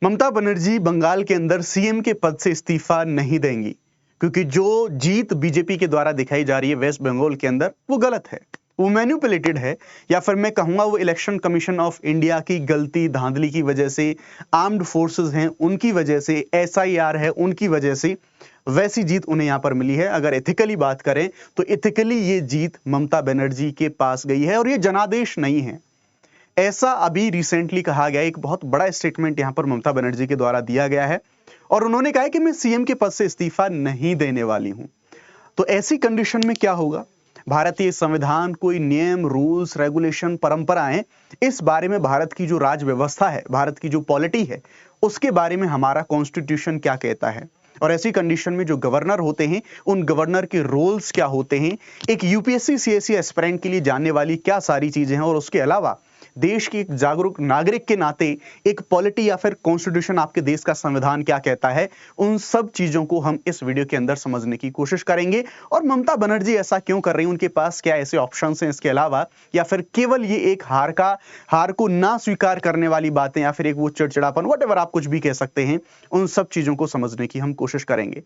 ममता बनर्जी बंगाल के अंदर सीएम के पद से इस्तीफा नहीं देंगी, क्योंकि जो जीत बीजेपी के द्वारा दिखाई जा रही है वेस्ट बंगाल के अंदर वो गलत है, वो मैन्युपुलेटेड है, या फिर मैं कहूंगा वो इलेक्शन कमीशन ऑफ इंडिया की गलती धांधली की वजह से, आर्म्ड फोर्सेस हैं उनकी वजह से, एसआईआर है उनकी वजह से वैसी जीत उन्हें यहां पर मिली है। अगर एथिकली बात करें तो एथिकली ये जीत ममता बनर्जी के पास गई है और ये जनादेश नहीं है। ऐसा अभी रिसेंटली कहा गया, एक बहुत बड़ा स्टेटमेंट यहां पर ममता बनर्जी के द्वारा दिया गया है और उन्होंने कहा है कि मैं सीएम के पद से इस्तीफा नहीं देने वाली हूं। तो ऐसी कंडीशन में क्या होगा? भारतीय संविधान, कोई नियम, रूल्स, रेगुलेशन, परंपराएं, इस बारे में भारत की जो राज व्यवस्था है, भारत की जो पॉलिटी है, उसके बारे में हमारा कॉन्स्टिट्यूशन क्या कहता है? और ऐसी कंडीशन में जो गवर्नर होते हैं, उन गवर्नर के रोल्स क्या होते हैं, एक यूपीएससी सीएससी एस्पिरेंट के लिए जानने वाली क्या सारी चीजें हैं, और उसके अलावा देश के एक जागरूक नागरिक के नाते एक पॉलिटी या फिर कॉन्स्टिट्यूशन, आपके देश का संविधान क्या कहता है, उन सब चीजों को हम इस वीडियो के अंदर समझने की कोशिश करेंगे। और ममता बनर्जी ऐसा क्यों कर रही है, उनके पास क्या ऐसे ऑप्शंस हैं इसके अलावा, या फिर केवल ये एक हार को ना स्वीकार करने वाली बातें, या फिर एक वो चिड़चिड़ापन, व्हाटएवर आप कुछ भी कह सकते हैं, उन सब चीजों को समझने की हम कोशिश करेंगे।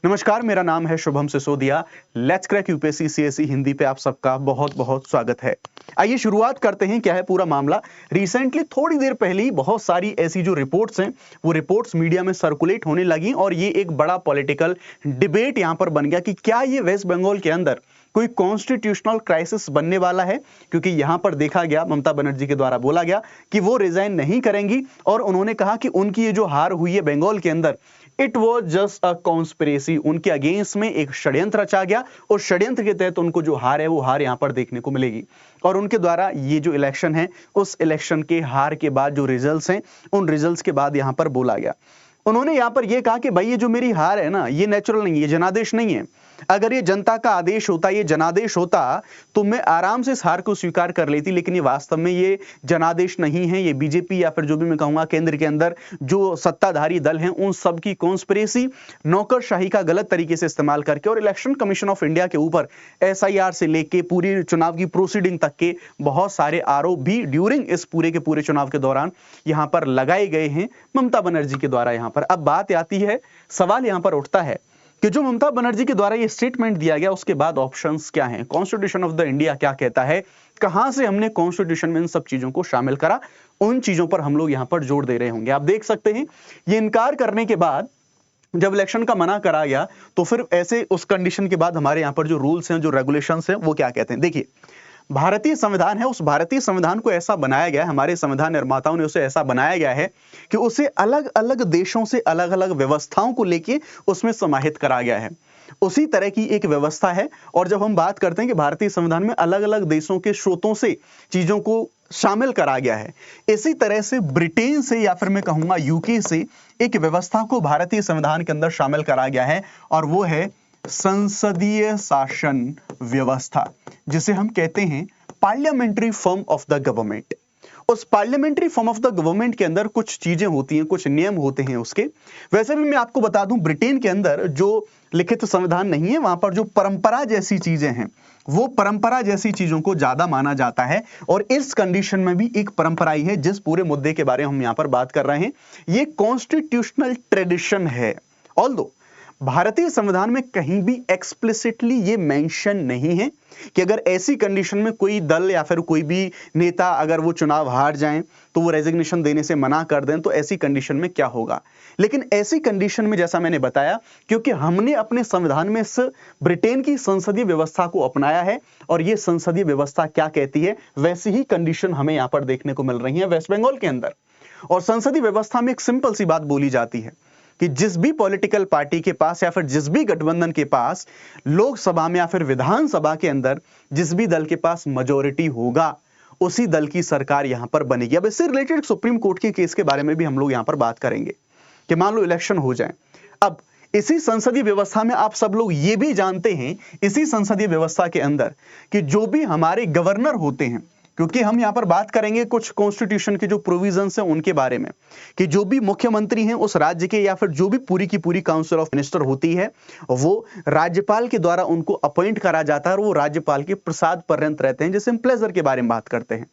नमस्कार, मेरा नाम है Shubham Sisodia. Let's crack UPSC CSC Hindi पे आप सबका बहुत बहुत स्वागत है। आइए शुरुआत करते हैं। क्या है पूरा मामला? रिसेंटली थोड़ी देर पहले ही बहुत सारी ऐसी जो रिपोर्ट्स हैं, वो रिपोर्ट्स मीडिया में सर्कुलेट होने लगी और ये एक बड़ा पॉलिटिकल डिबेट यहां पर बन गया कि क्या ये वेस्ट बंगाल के अंदर कोई कॉन्स्टिट्यूशनल क्राइसिस बनने वाला है, क्योंकि यहां पर देखा गया, ममता बनर्जी के द्वारा बोला गया कि वो रिजाइन नहीं करेंगी और उन्होंने कहा कि उनकी ये जो हार हुई है बंगाल के अंदर, it was just a conspiracy, उनके अगेंस्ट में एक षड्यंत्र रचा गया और षड्यंत्र के तहत उनको जो हार है वो हार यहां पर देखने को मिलेगी। और उनके द्वारा ये जो इलेक्शन है, उस इलेक्शन के हार के बाद जो रिजल्ट्स हैं, उन रिजल्ट्स के बाद यहां पर बोला गया, उन्होंने यहां पर यह कहा कि भाई ये जो मेरी हार है ना, ये नेचुरल नहीं है, ये जनादेश नहीं है। अगर ये जनता का आदेश होता, ये जनादेश होता, तो मैं आराम से इस हार को स्वीकार कर लेती, लेकिन ये वास्तव में ये जनादेश नहीं है। ये बीजेपी या फिर जो भी मैं कहूंगा केंद्र के अंदर जो सत्ताधारी दल हैं, उन सब की कॉन्स्पिरेसी, नौकरशाही का गलत तरीके से इस्तेमाल करके, और इलेक्शन कमीशन ऑफ इंडिया के ऊपर एसआईआर से लेके पूरी चुनाव की प्रोसीडिंग तक के बहुत सारे आरोप भी ड्यूरिंग इस पूरे के पूरे चुनाव के दौरान यहां पर लगाए गए हैं ममता बनर्जी के द्वारा। यहां पर अब बात आती है, सवाल यहां पर उठता है कि जो ममता बनर्जी के द्वारा ये स्टेटमेंट दिया गया, उसके बाद ऑप्शंस क्या हैं, कॉन्स्टिट्यूशन ऑफ द इंडिया क्या कहता है, कहां से हमने कॉन्स्टिट्यूशन में इन सब चीजों को शामिल करा, उन चीजों पर हम लोग यहां पर जोर दे रहे होंगे। आप देख सकते हैं, ये इनकार करने के बाद जब इलेक्शन का मना करा गया, तो फिर ऐसे उस कंडीशन के बाद हमारे यहां पर जो रूल्स हैं, जो रेगुलेशंस हैं, वो क्या कहते हैं। देखिए, भारतीय संविधान है, उस भारतीय संविधान को ऐसा बनाया गया है, हमारे संविधान निर्माताओं ने उसे ऐसा बनाया गया है कि उसे अलग अलग देशों से अलग अलग व्यवस्थाओं को लेके उसमें समाहित करा गया है। उसी तरह की एक व्यवस्था है। और जब हम बात करते हैं कि भारतीय संविधान में अलग अलग देशों के स्रोतों से चीजों को शामिल करा गया है, इसी तरह से ब्रिटेन से, या फिर मैं कहूंगा यूके से, एक व्यवस्था को भारतीय संविधान के अंदर शामिल करा गया है, और वो है संसदीय शासन व्यवस्था, जिसे हम कहते हैं parliamentary form of the government. उस parliamentary form of the government के अंदर कुछ चीजें होती हैं, कुछ नियम होते हैं उसके। वैसे भी मैं आपको बता दूं, ब्रिटेन के अंदर जो लिखित संविधान नहीं है, वहां पर जो परंपरा जैसी चीजें हैं, वो परंपरा जैसी चीजों को ज्यादा माना जाता है। और इस कंडीशन में भी एक परंपरा ही है, जिस पूरे मुद्दे के बारे में हम यहां पर बात कर रहे हैं, ये कॉन्स्टिट्यूशनल ट्रेडिशन है। ऑल्दो भारतीय संविधान में कहीं भी एक्सप्लिसिटली ये मेंशन नहीं है कि अगर ऐसी कंडीशन में कोई दल या फिर कोई भी नेता, अगर वो चुनाव हार जाएं तो वो रेजिग्नेशन देने से मना कर दें, तो ऐसी कंडीशन में क्या होगा। लेकिन ऐसी कंडीशन में, जैसा मैंने बताया, क्योंकि हमने अपने संविधान में इस ब्रिटेन की संसदीय व्यवस्था को अपनाया है, और ये संसदीय व्यवस्था क्या कहती है, वैसी ही कंडीशन हमें यहां पर देखने को मिल रही है वेस्ट बंगाल के अंदर। और संसदीय व्यवस्था में एक सिंपल सी बात बोली जाती है कि जिस भी पॉलिटिकल पार्टी के पास, या फिर जिस भी गठबंधन के पास लोकसभा में या फिर विधानसभा के अंदर जिस भी दल के पास मेजॉरिटी होगा, उसी दल की सरकार यहां पर बनेगी। अब इससे रिलेटेड सुप्रीम कोर्ट के केस के बारे में भी हम लोग यहां पर बात करेंगे कि मान लो इलेक्शन हो जाए। अब इसी संसदीय व्यवस्था में आप सब लोग ये भी जानते हैं, इसी संसदीय व्यवस्था के अंदर, कि जो भी हमारे गवर्नर होते हैं, क्योंकि हम यहां पर बात करेंगे कुछ कॉन्स्टिट्यूशन के जो प्रोविजंस हैं उनके बारे में, कि जो भी मुख्यमंत्री हैं उस राज्य के, या फिर जो भी पूरी की पूरी काउंसिल ऑफ मिनिस्टर होती है, वो राज्यपाल के द्वारा उनको अपॉइंट करा जाता है, और वो राज्यपाल के प्रसाद पर्यंत रहते हैं, जैसे हम प्लेजर के बारे में बात करते हैं।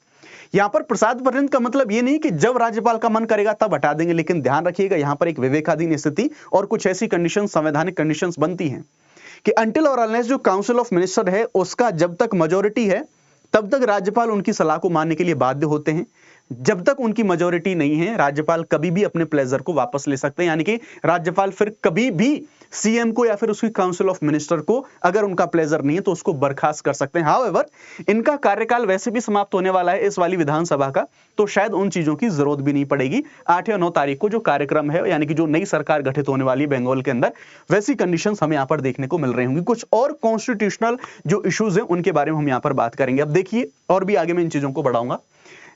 यहां पर प्रसाद पर्यंत का मतलब ये नहीं कि जब राज्यपाल का मन करेगा तब हटा देंगे, लेकिन ध्यान रखिएगा यहां पर एक विवेकाधीन स्थिति और कुछ ऐसी कंडीशन, संवैधानिक कंडीशंस बनती हैं कि अंटिल और अनलेस जो काउंसिल ऑफ मिनिस्टर है उसका जब तक मेजॉरिटी है तब तक राज्यपाल उनकी सलाह को मानने के लिए बाध्य होते हैं। जब तक उनकी मेजॉरिटी नहीं है राज्यपाल कभी भी अपने प्लेजर को वापस ले सकते हैं, यानी कि राज्यपाल फिर कभी भी सीएम को या फिर उसकी काउंसिल ऑफ मिनिस्टर को अगर उनका प्लेजर नहीं है तो उसको बर्खास्त कर सकते हैं। हाउएवर इनका कार्यकाल वैसे भी समाप्त होने वाला है इस वाली विधानसभा का, तो शायद उन चीजों की जरूरत भी नहीं पड़ेगी। 8 या 9 तारीख को जो कार्यक्रम है, यानी कि जो नई सरकार गठित होने वाली है बंगाल के अंदर, वैसी कंडीशंस हमें यहाँ पर देखने को मिल रही होंगी। कुछ और कॉन्स्टिट्यूशनल जो इश्यूज हैं उनके बारे में हम यहाँ पर बात करेंगे। अब देखिए और भी आगे मैं इन चीजों को बढ़ाऊंगा।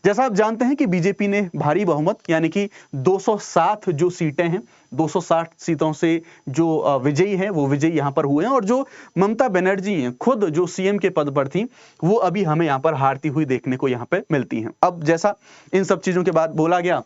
जैसा आप जानते हैं कि बीजेपी ने भारी बहुमत यानी कि 207 जो सीटें हैं, 260 सीटों से जो विजयी हैं वो विजयी यहां पर हुए हैं, और जो ममता बनर्जी हैं खुद जो सीएम के पद पर थी वो अभी हमें यहां पर हारती हुई देखने को यहां पे मिलती हैं। अब जैसा इन सब चीजों के बाद बोला गया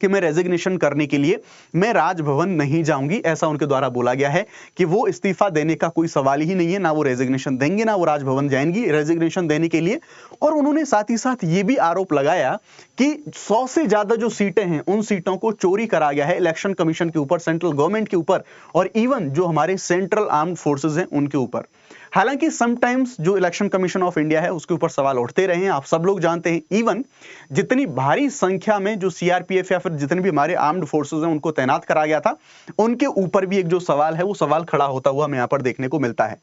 कि मैं रेजिग्नेशन करने के लिए मैं राजभवन नहीं जाऊंगी, ऐसा उनके द्वारा बोला गया है कि वो इस्तीफा देने का कोई सवाल ही नहीं है, ना वो रेजिग्नेशन देंगे ना वो राजभवन जाएंगी रेजिग्नेशन देने के लिए। और उन्होंने साथ ही साथ ये भी आरोप लगाया कि 100 से ज्यादा जो सीटें हैं उन सीटों को चोरी करा गया है इलेक्शन कमीशन के ऊपर, सेंट्रल गवर्नमेंट के ऊपर और इवन जो हमारे सेंट्रल आर्म्ड फोर्सेस हैं उनके ऊपर। हालांकि समटाइम्स जो इलेक्शन कमीशन ऑफ इंडिया है उसके ऊपर सवाल उठते रहे हैं, आप सब लोग जानते हैं। इवन जितनी भारी संख्या में जो सीआरपीएफ या फिर जितने भी हमारे आर्म्ड फोर्सेस हैं उनको तैनात करा गया था उनके ऊपर भी एक जो सवाल है वो सवाल खड़ा होता हुआ हमें यहाँ पर देखने को मिलता है।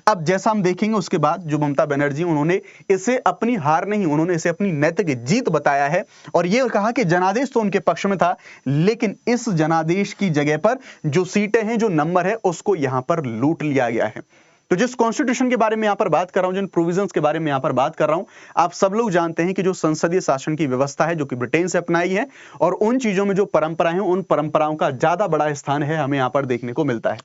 अब जैसा हम देखेंगे उसके बाद जो ममता बनर्जी उन्होंने इसे अपनी हार नहीं, उन्होंने इसे अपनी नैतिक जीत बताया है और ये कहा कि जनादेश तो उनके पक्ष में था, लेकिन इस जनादेश की जगह पर जो सीटें हैं, जो नंबर है, उसको यहां पर लूट लिया गया है। तो जिस कॉन्स्टिट्यूशन के बारे में यहां पर बात कर रहा हूं, जिन प्रोविजंस के बारे में यहां पर बात कर रहा हूं, आप सब लोग जानते हैं कि जो संसदीय शासन की व्यवस्था है जो कि ब्रिटेन से अपनाई है और उन चीजों में जो परंपराएं हैं उन परंपराओं का ज्यादा बड़ा स्थान है हमें यहां पर देखने को मिलता है।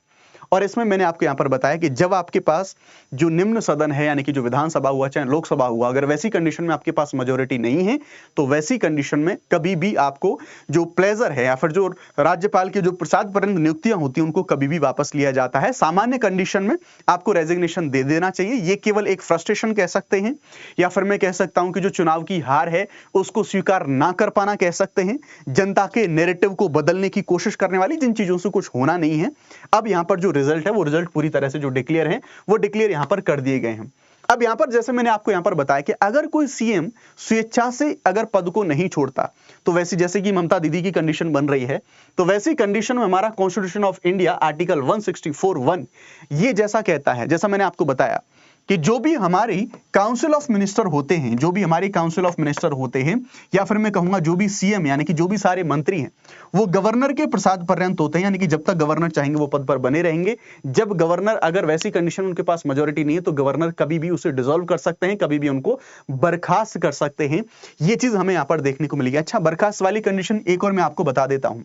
और इसमें मैंने आपको यहां पर बताया कि जब आपके पास जो निम्न सदन है यानी कि जो विधानसभा हुआ चाहे लोकसभा हुआ, अगर वैसी कंडीशन में आपके पास मेजोरिटी नहीं है तो वैसी कंडीशन में कभी भी आपको जो प्लेजर है या फिर जो राज्यपाल की जो प्रसाद पर्यंत नियुक्तियां होती हैं उनको कभी भी वापस लिया जाता है। सामान्य कंडीशन में आपको रेजिग्नेशन दे देना चाहिए। ये केवल एक फ्रस्ट्रेशन कह सकते हैं या फिर मैं कह सकता हूं कि जो चुनाव की हार है उसको स्वीकार ना कर पाना कह सकते हैं, जनता के नैरेटिव को बदलने की कोशिश करने वाली जिन चीजों से कुछ होना नहीं है। अब यहां पर जो रिजल्ट है वो रिजल्ट पूरी तरह से जो डिक्लेयर है वो डिक्लेयर यहां पर कर दिए गए हैं। अब यहां पर जैसे मैंने आपको यहां पर बताया कि अगर कोई सीएम स्वेच्छा से अगर पद को नहीं छोड़ता तो वैसी जैसे कि ममता दीदी की कंडीशन बन रही है तो वैसी कंडीशन में हमारा कॉन्स्टिट्यूशन ऑफ इंडिया आर्टिकल 164(1) ये जैसा कहता है, जैसा मैंने आपको बताया कि जो भी हमारी काउंसिल ऑफ मिनिस्टर होते हैं, जो भी हमारी काउंसिल ऑफ मिनिस्टर होते हैं या फिर मैं कहूंगा जो भी सीएम यानी कि जो भी सारे मंत्री हैं वो गवर्नर के प्रसाद पर्यंत होते हैं, यानी कि जब तक गवर्नर चाहेंगे वो पद पर बने रहेंगे। जब गवर्नर अगर वैसी कंडीशन उनके पास मेजॉरिटी नहीं है तो गवर्नर कभी भी उसे डिसॉल्व कर सकते हैं, कभी भी उनको बर्खास्त कर सकते हैं। ये चीज हमें यहां पर देखने को मिलेगी। अच्छा, बर्खास्त वाली कंडीशन एक और मैं आपको बता देता हूं,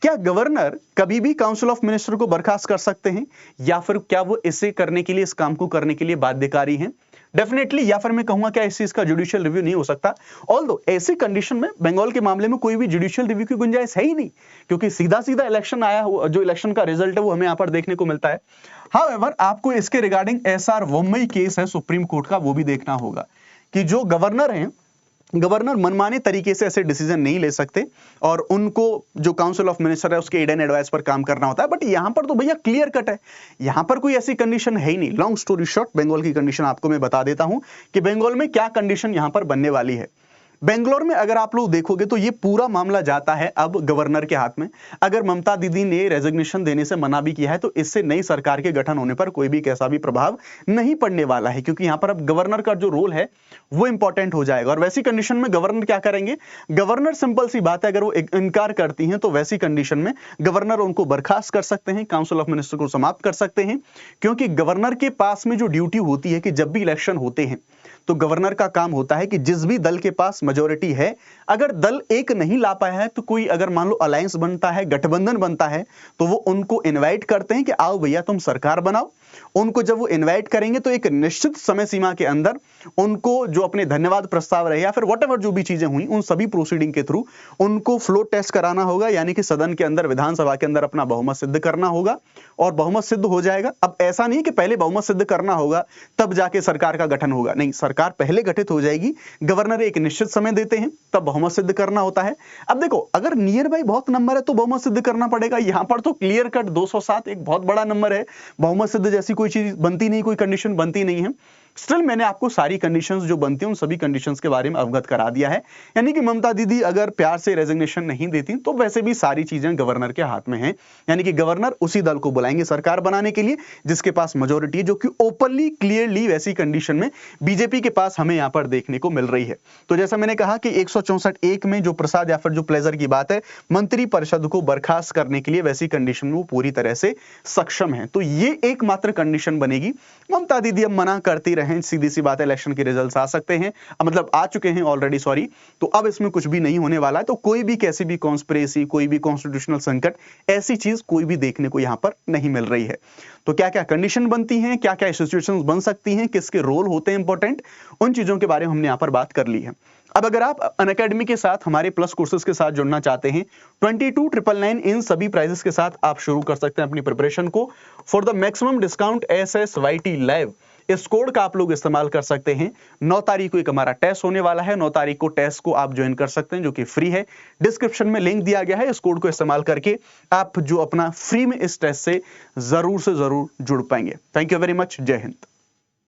क्या गवर्नर कभी भी काउंसिल ऑफ मिनिस्टर को बर्खास्त कर सकते हैं या फिर क्या वो इसे करने के लिए, इस काम को करने के लिए बाध्यकारी हैं? डेफिनेटली, या फिर मैं कहूंगा क्या इस चीज का जुडिशियल रिव्यू नहीं हो सकता। ऑल्दो ऐसी कंडीशन में बंगाल के मामले में कोई भी जुडिशियल रिव्यू की गुंजाइश है ही नहीं, क्योंकि सीधा सीधा इलेक्शन आया, जो इलेक्शन का रिजल्ट है वो हमें यहां पर देखने को मिलता है। हाउएवर आपको इसके रिगार्डिंग एसआर वोम्मई केस है सुप्रीम कोर्ट का, वो भी देखना होगा कि जो गवर्नर हैं, गवर्नर मनमाने तरीके से ऐसे डिसीजन नहीं ले सकते और उनको जो काउंसिल ऑफ मिनिस्टर है उसके एड एंड एडवाइस पर काम करना होता है। बट यहां पर तो भैया क्लियर कट है, यहां पर कोई ऐसी कंडीशन है ही नहीं। लॉन्ग स्टोरी शॉर्ट, बंगाल की कंडीशन आपको मैं बता देता हूं कि बंगाल में क्या कंडीशन यहां पर बनने वाली है। बेंगलोर में अगर आप लोग देखोगे तो ये पूरा मामला जाता है अब गवर्नर के हाथ में। अगर ममता दीदी ने रेजिग्नेशन देने से मना भी किया है तो इससे नई सरकार के गठन होने पर कोई भी कैसा भी प्रभाव नहीं पड़ने वाला है, क्योंकि यहां पर अब गवर्नर का जो रोल है वो इंपॉर्टेंट हो जाएगा। और वैसी कंडीशन में गवर्नर क्या करेंगे? गवर्नर सिंपल सी बात है, अगर वो इनकार करती हैं तो वैसी कंडीशन में गवर्नर उनको बर्खास्त कर सकते हैं, काउंसिल ऑफ मिनिस्टर को समाप्त कर सकते हैं, क्योंकि गवर्नर के पास में जो ड्यूटी होती है कि जब भी इलेक्शन होते हैं तो गवर्नर का काम होता है कि जिस भी दल के पास मेजॉरिटी है, अगर दल एक नहीं ला पाया है तो कोई अगर मान लो अलायंस बनता है, गठबंधन बनता है, तो वो उनको इनवाइट करते हैं कि आओ भैया तुम सरकार बनाओ। उनको जब वो इनवाइट करेंगे तो एक निश्चित समय सीमा के अंदर उनको जो अपने धन्यवाद प्रस्ताव रहे या फिर व्हाटएवर जो भी चीजें हुई उन सभी प्रोसीडिंग के थ्रू उनको फ्लो टेस्ट कराना होगा, यानी कि सदन के अंदर, विधानसभा के अंदर अपना बहुमत सिद्ध करना होगा और बहुमत सिद्ध हो जाएगा। अब ऐसा नहीं कि पहले बहुमत सिद्ध करना होगा तब जाके सरकार का गठन होगा, नहीं, सरकार पहले गठित हो जाएगी, गवर्नर एक निश्चित समय देते हैं, तब बहुमत सिद्ध करना होता है। अब देखो, अगर नियर बाई बहुत नंबर है तो बहुमत सिद्ध करना पड़ेगा। यहां पर तो क्लियर कट 207 एक बहुत बड़ा नंबर है, बहुमत सिद्ध जैसी कोई चीज बनती नहीं, कोई कंडीशन बनती नहीं है। स्टिल मैंने आपको सारी कंडीशंस जो बनती हैं उन सभी कंडीशंस के बारे में अवगत करा दिया है। यानी कि ममता दीदी अगर प्यार से रेजिग्नेशन नहीं देती तो वैसे भी सारी चीजें गवर्नर के हाथ में हैं। यानी कि गवर्नर उसी दल को बुलाएंगे सरकार बनाने के लिए जिसके पास मेजॉरिटी है, जो कि ओपनली क्लियरली वैसी कंडीशन में बीजेपी के पास हमें यहां पर देखने को मिल रही है। तो जैसा मैंने कहा कि 164(1) में जो प्रसाद या फिर जो प्लेजर की बात है, मंत्री परिषद को बर्खास्त करने के लिए वैसी कंडीशन में वो पूरी तरह से सक्षम है। तो ये एकमात्र कंडीशन बनेगी। ममता दीदी अब मना करती रहें, सीधी सी बात है, इलेक्शन के रिजल्ट्स आ सकते हैं, मतलब आ चुके हैं ऑलरेडी, सॉरी, तो अब इसमें कुछ भी नहीं होने वाला है। तो कोई भी कैसी भी कॉन्स्पिरेसी, कोई भी कॉन्स्टिट्यूशनल संकट, ऐसी चीज कोई भी देखने को यहां पर नहीं मिल रही है। तो क्या क्या कंडीशन बनती हैं, क्या क्या सिचुएशंस बन सकती हैं, किसके रोल होते हैं इंपॉर्टेंट, उन चीजों के बारे में हमने यहां पर बात कर ली है। अब अगर आप अनअकैडमी के साथ हमारे प्लस कोर्सेज के साथ जुड़ना चाहते हैं, 22,999 इन सभी प्राइजेस के साथ आप शुरू कर सकते हैं अपनी प्रिपरेशन को। For the maximum discount SSYT live, इस कोड का आप लोग इस्तेमाल कर सकते हैं। 9 तारीख को एक हमारा टेस्ट होने वाला है, 9 तारीख को टेस्ट को आप ज्वाइन कर सकते हैं, जो कि फ्री है। डिस्क्रिप्शन में लिंक दिया गया है, इस कोड को इस्तेमाल करके आप जो अपना फ्री में इस टेस्ट से जरूर जुड़ पाएंगे। थैंक यू वेरी मच, जय हिंद।